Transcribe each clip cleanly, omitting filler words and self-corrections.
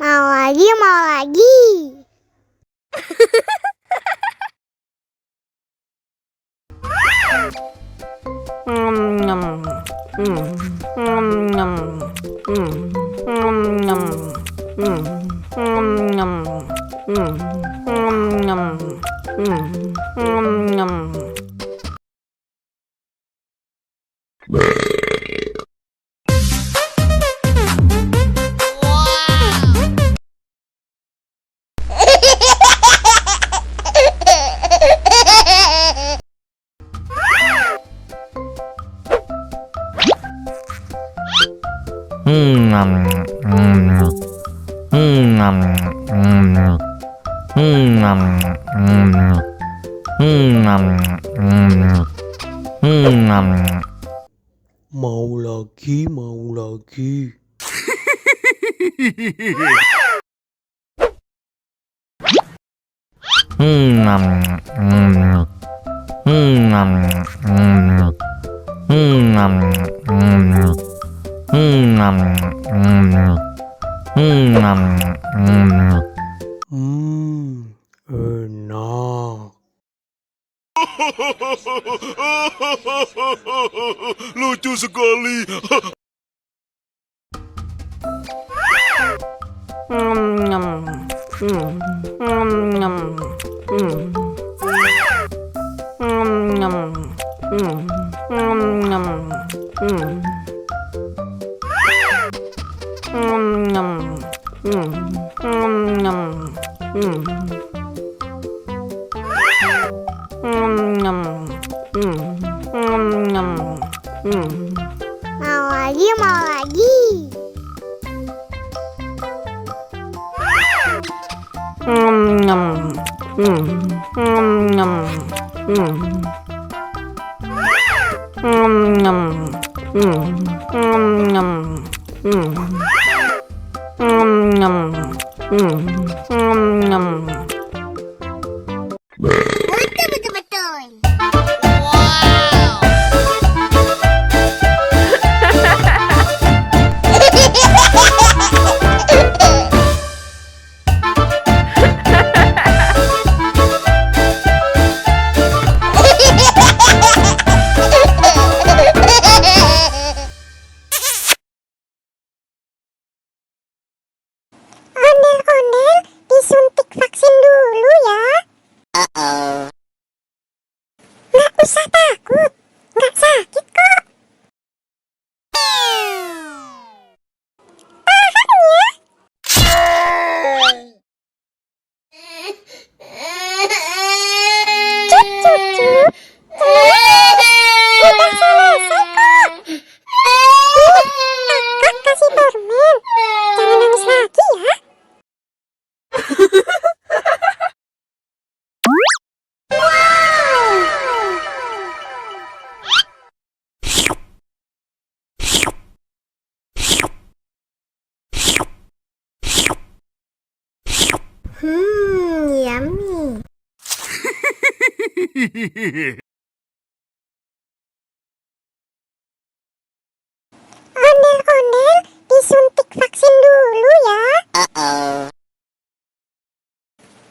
Mau lagi, mau lagi. Mau lagi, mau lagi. Enak. Lucu sekali. Mau lagi, mau lagi. Betul-betul. Ondel-ondel disuntik vaksin dulu ya. Nggak usah takut, nggak sakit kok. Tahan ya. Cup. Udah selesai kok. Kakak kasih permen. Jangan nangis lagi ya. Yummy. Ondel-ondel disuntik vaksin dulu ya.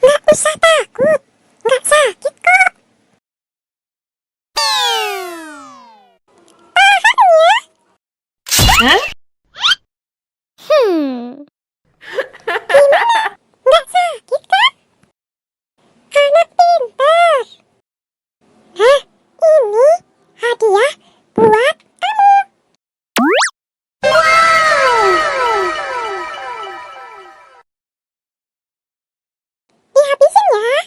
Nggak usah takut, nggak sakit kok. Tahan ya. Gimana? Nggak sakit kan? Anak pintar. Hah? Ini hadiah buat kamu. Dihabisin ya.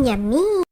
Yummy.